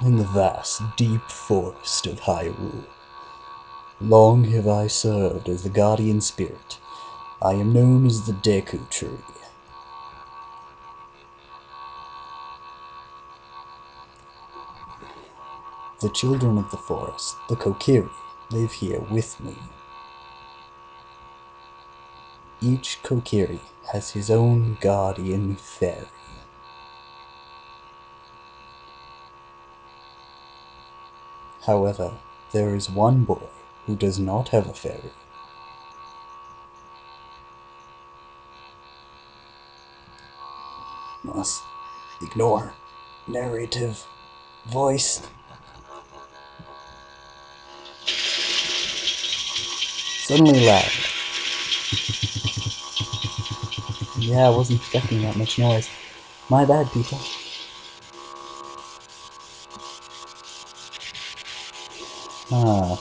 In the vast, deep forest of Hyrule, long have I served as the guardian spirit. I am known as the Deku Tree. The children of the forest, the Kokiri, live here with me. Each Kokiri has his own guardian fairy. However, there is one boy who does not have a fairy. Must ignore narrative voice. Suddenly loud. Yeah, I wasn't expecting that much noise. My bad, people. Ah.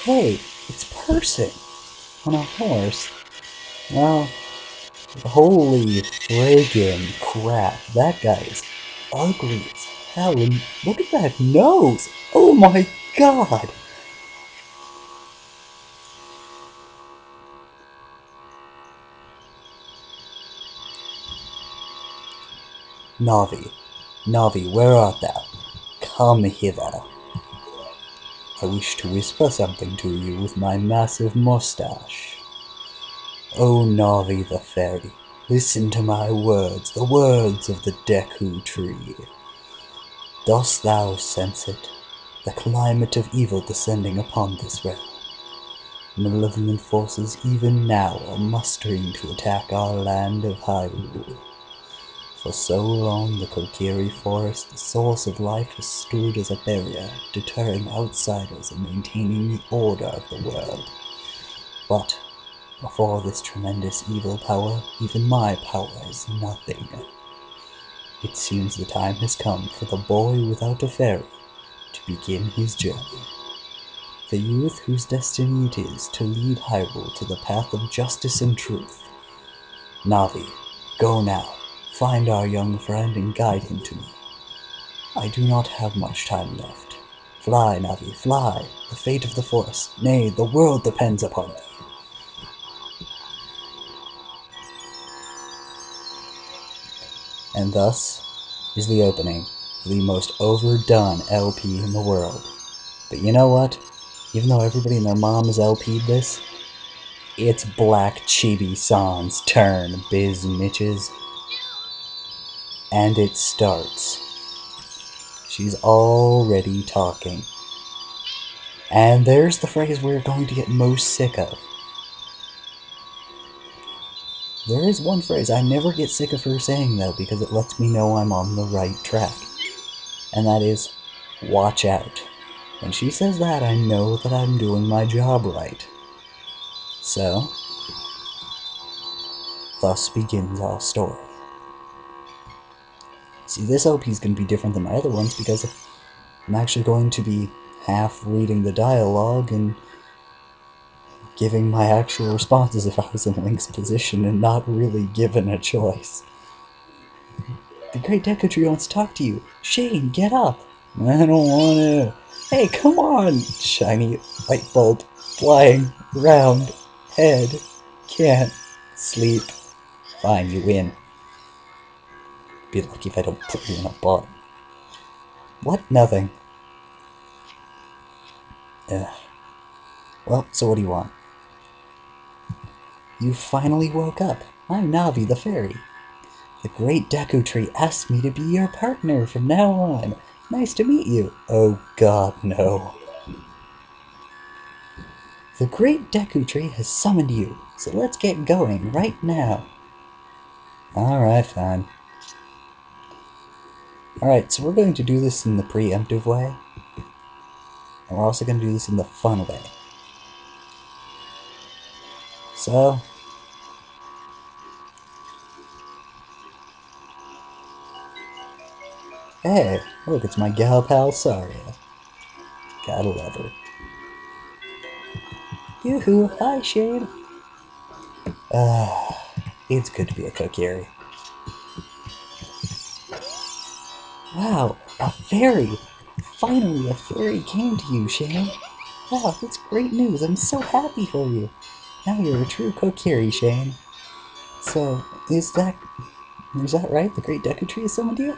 Hey, it's Person on a horse. Well, holy friggin' crap. That guy is ugly as hell. And look at that nose. Oh my god. Navi. Navi, where art thou? Come hither. I wish to whisper something to you with my massive mustache. O Navi the fairy, listen to my words, the words of the Deku Tree. Dost thou sense it, the climate of evil descending upon this realm? Malevolent forces even now are mustering to attack our land of Hyrule. For so long the Kokiri Forest, the source of life, has stood as a barrier, deterring outsiders and maintaining the order of the world. But before this tremendous evil power, even my power is nothing. It seems the time has come for the boy without a fairy to begin his journey. The youth whose destiny it is to lead Hyrule to the path of justice and truth. Navi, go now, find our young friend and guide him to me. I do not have much time left. Fly, Navi, fly! The fate of the forest, nay, the world depends upon thee. And thus is the opening of the most overdone LP in the world. But you know what? Even though everybody and their mom has LP'd this, it's Black Chibi-san's turn, biz Mitches. And it starts. She's already talking. And there's the phrase we're going to get most sick of. There is one phrase I never get sick of her saying, though, because it lets me know I'm on the right track. And that is, watch out. When she says that, I know that I'm doing my job right. So, thus begins our story. See, this LP is going to be different than my other ones because I'm actually going to be half reading the dialogue and giving my actual responses if I was in Link's position and not really given a choice. The Great Deku Tree wants to talk to you. Shane, get up. I don't want to. Hey, come on. Shiny light bulb flying round head. Can't sleep. Fine, you win. Be lucky if I don't put you in a bot. What? Nothing. Ugh. Well, so what do you want? You finally woke up. I'm Navi the fairy. The Great Deku Tree asked me to be your partner from now on. Nice to meet you. Oh god, no. The Great Deku Tree has summoned you, so let's get going right now. Alright, fine. Alright, so we're going to do this in the preemptive way. And we're also going to do this in the fun way. So, hey, look, it's my gal pal Saria. Gotta love her. Yoo-hoo, hi Shade. It's good to be a Kokiri. Wow, a fairy! Finally, a fairy came to you, Shane. Wow, that's great news. I'm so happy for you. Now you're a true Kokiri, Shane. So, is that right? The Great Deku Tree has summoned you?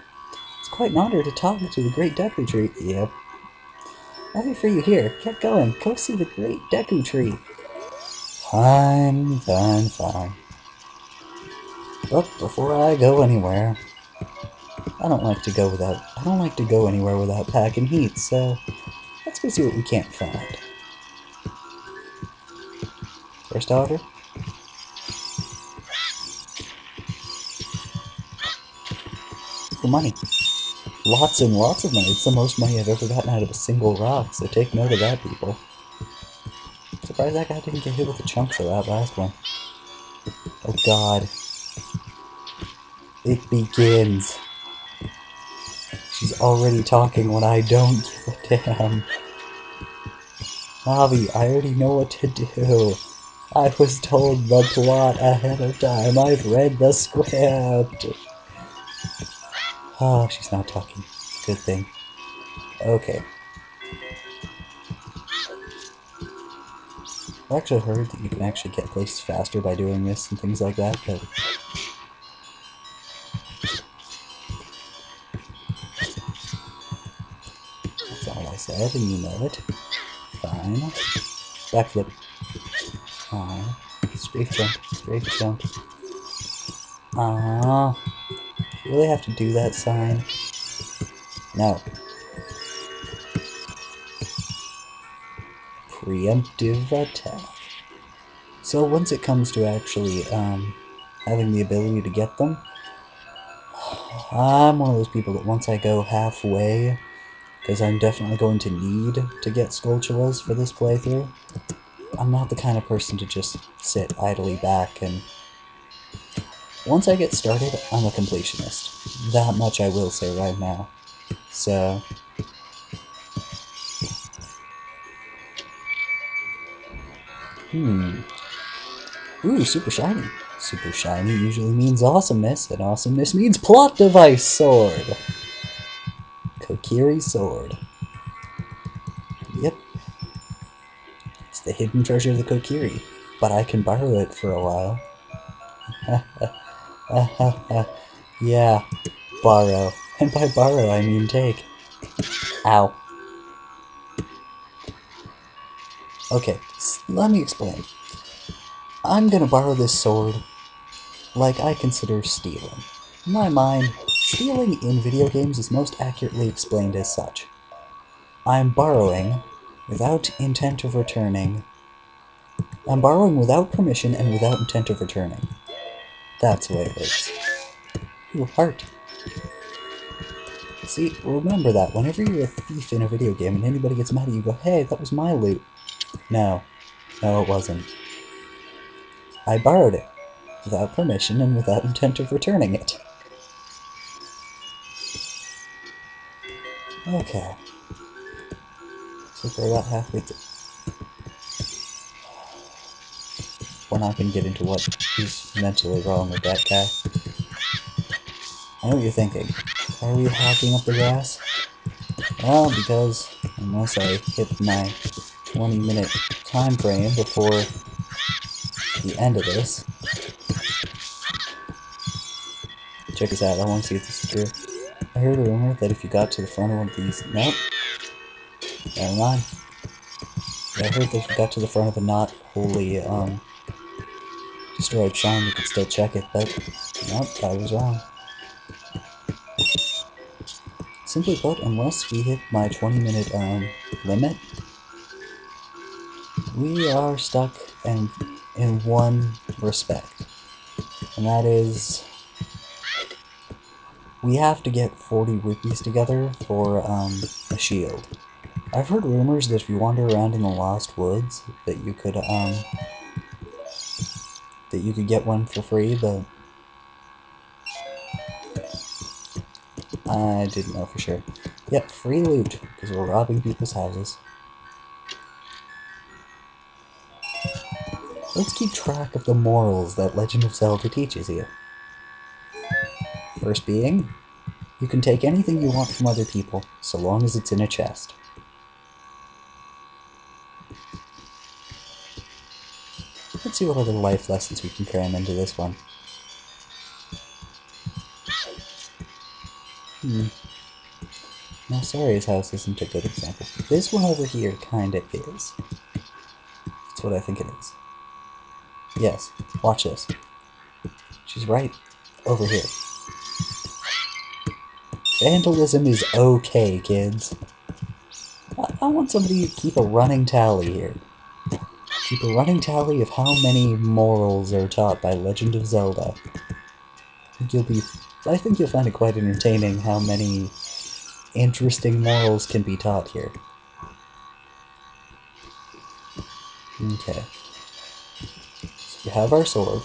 It's quite an honor to talk to the Great Deku Tree. Yep. I'll wait for you here. Get going. Go see the Great Deku Tree. Fine, fine, fine. But before I go anywhere, I don't like to go anywhere without packing heat, so let's go see what we can't find. First order? For money. Lots and lots of money. It's the most money I've ever gotten out of a single rock, so take note of that, people. Surprised that guy didn't get hit with the chunks of that last one. Oh god. It begins. She's already talking when I don't give a damn. Navi, I already know what to do. I was told the plot ahead of time. I've read the script. Oh, she's not talking. It's a good thing. Okay. I've actually heard that you can actually get places faster by doing this and things like that, but that's not what I said, and you know it. Fine. Backflip. Fine. Strafe jump. Strafe jump. Ah. You really have to do that sign? No. Preemptive attack. So once it comes to actually having the ability to get them, I'm one of those people that once I go halfway, because I'm definitely going to need to get Skulltulas for this playthrough, I'm not the kind of person to just sit idly back, and once I get started, I'm a completionist. That much I will say right now. So, ooh, super shiny. Super shiny usually means awesomeness, and awesomeness means plot device sword. Kokiri sword. Yep, it's the hidden treasure of the Kokiri, but I can borrow it for a while. Yeah, borrow. And by borrow, I mean take. Ow. Okay, let me explain. I'm gonna borrow this sword like I consider stealing. In my mind, stealing in video games is most accurately explained as such. I'm borrowing without intent of returning. I'm borrowing without permission and without intent of returning. That's the way it works. Ooh, heart. See, remember that. Whenever you're a thief in a video game and anybody gets mad at you, go, hey, that was my loot. No. No, it wasn't. I borrowed it. Without permission and without intent of returning it. Okay. So we're about halfway through. We're not going to get into what is mentally wrong with that guy. I know what you're thinking. Why are we hacking up the grass? Well, because unless I hit my 20-minute time frame before the end of this. Check this out, I want to see if this is true. I heard a rumor that if you got to the front of one of these... Nope. Never mind. Yeah, I heard that if you got to the front of a not wholly, destroyed shrine, you could still check it, but... Nope, I was wrong. Simply put, unless we hit my 20-minute, limit, we are stuck in one respect. And that is... we have to get 40 rupees together for, a shield. I've heard rumors that if you wander around in the Lost Woods, that you could get one for free, but I didn't know for sure. Yep, free loot, because we're robbing people's houses. Let's keep track of the morals that Legend of Zelda teaches you. First being, You can take anything you want from other people, so long as it's in a chest. Let's see what other life lessons we can cram into this one. Now, Sari's house isn't a good example. This one over here kinda is. That's what I think it is. Yes, watch this. She's right over here. Vandalism is okay, kids. I want somebody to keep a running tally here. Keep a running tally of how many morals are taught by Legend of Zelda. I think you'll find it quite entertaining how many interesting morals can be taught here. Okay. So we have our sword.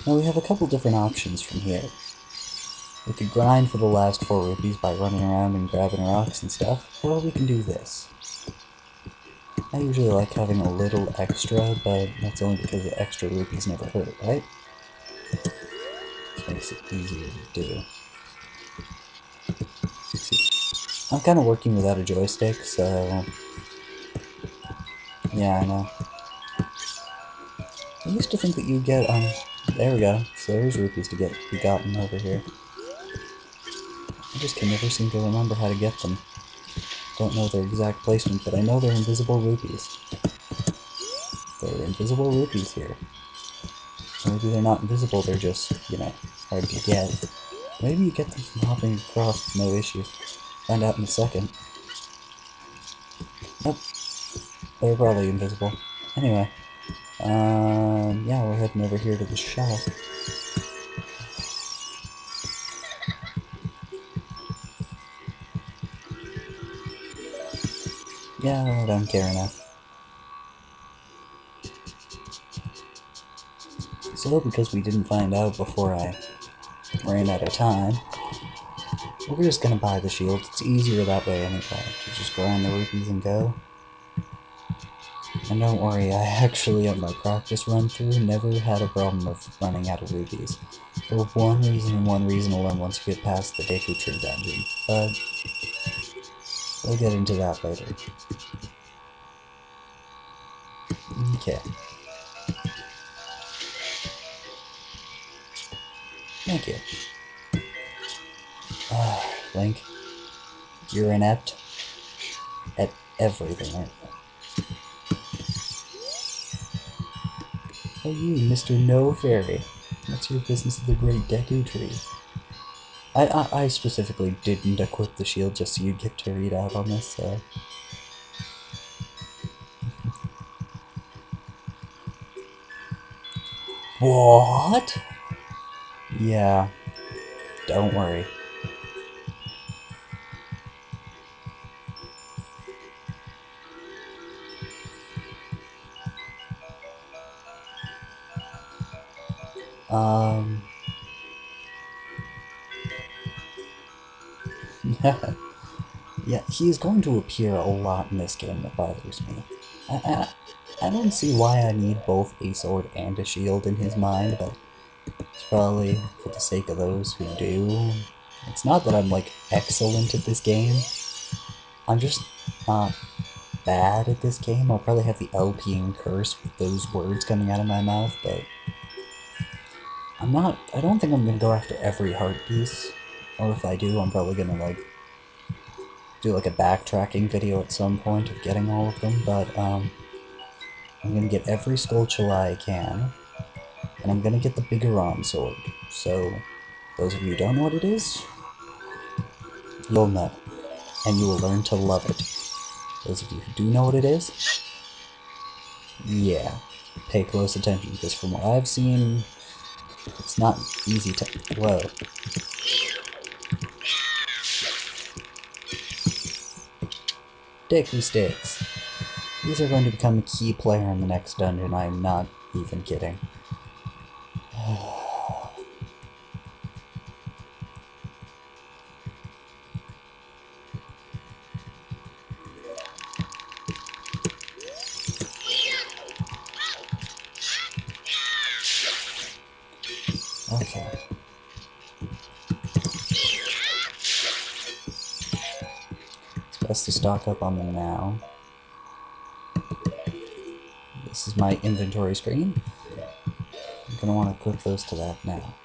Now we have a couple different options from here. We could grind for the last 4 rupees by running around and grabbing rocks and stuff, or we can do this. I usually like having a little extra, but that's only because the extra rupees never hurt, right? This makes it easier to do. See, I'm kind of working without a joystick, so... yeah, I know. I used to think that you'd get, there we go. So there's rupees to be gotten over here. I just can never seem to remember how to get them. Don't know their exact placement, but I know they're invisible rupees. There are invisible rupees here. Or maybe they're not invisible, they're just, you know, hard to get. Maybe you get them from hopping across with no issue. Find out in a second. Nope. They're probably invisible. Anyway. Yeah, we're heading over here to the shop. Yeah, I don't care enough. So, because we didn't find out before I ran out of time, we're just gonna buy the shield. It's easier that way anyway, to just grind the rupees and go. And don't worry, I actually, on my practice run-through, never had a problem of running out of rupees. For one reason and one reason alone once you get past the Deku Tree dungeon. But we'll get into that later. Okay. Thank you. Link, you're inept at everything, aren't you? Oh, you, Mr. No Fairy. What's your business with the Great Deku Tree? I specifically didn't equip the shield just so you'd get to read out on this, so... What? Yeah. Don't worry. Yeah, he is going to appear a lot in this game that bothers me. I don't see why I need both a sword and a shield in his mind, but it's probably for the sake of those who do. It's not that I'm, like, excellent at this game. I'm just not bad at this game. I'll probably have the LPing curse with those words coming out of my mouth, but I don't think I'm gonna go after every heart piece. Or if I do, I'm probably gonna, like, do, like, a backtracking video at some point of getting all of them, but, I'm gonna get every Skulltula I can, and I'm gonna get the Bigoron sword. So, those of you who don't know what it is, you'll know, and you will learn to love it. Those of you who do know what it is, yeah, pay close attention, because from what I've seen, it's not easy to... Whoa. Deku Sticks. These are going to become a key player in the next dungeon, I'm not even kidding. Okay. best to stock up on them now. This is my inventory screen. I'm gonna want to equip those to that now.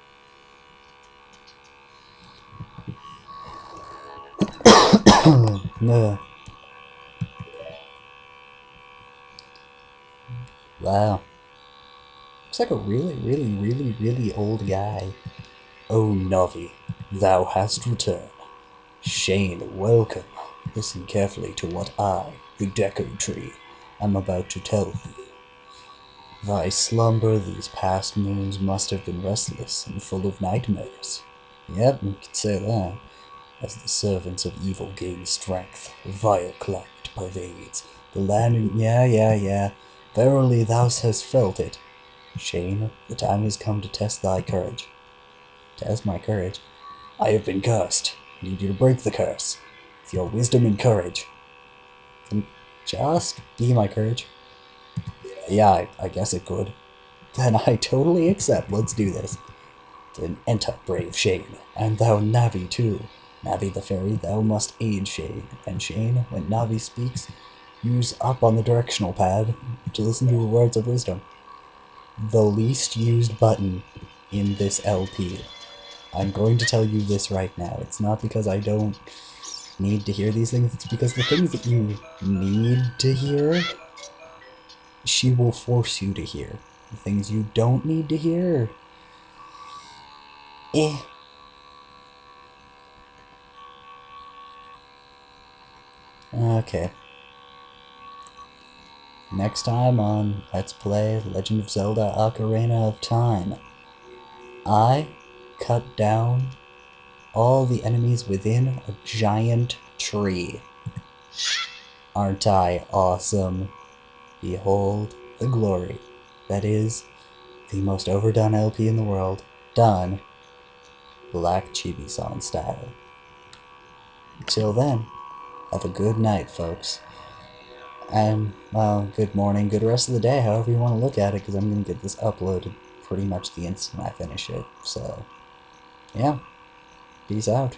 No. Wow. Looks like a really old guy. Oh, Navi, thou hast returned. Shane, welcome. Listen carefully to what I, the Deku Tree, am about to tell thee. Thy slumber these past moons must have been restless and full of nightmares. Yep, you could say that. As the servants of evil gain strength, vile climate pervades the land. Yeah. Verily thou hast felt it. Shane, the time has come to test thy courage. Test my courage? I have been cursed. I need you to break the curse. With your wisdom and courage. Then just be my courage. Yeah, I guess it could. Then I totally accept. Let's do this. Then enter, brave Shane, and thou Navi too. Navi the fairy, thou must aid Shane. And Shane, when Navi speaks, use up on the directional pad to listen to her words of wisdom. The least used button in this LP. I'm going to tell you this right now. It's not because I don't need to hear these things, it's because the things that you need to hear, she will force you to hear. The things you don't need to hear, eh. Okay. Next time on Let's Play Legend of Zelda Ocarina of Time, I cut down all the enemies within a giant tree. Aren't I awesome? Behold the glory that is the most overdone LP in the world, done Black Chibi Song style. Until then, have a good night, folks. And, well, good morning, good rest of the day, however you want to look at it, because I'm going to get this uploaded pretty much the instant I finish it. So, yeah, peace out.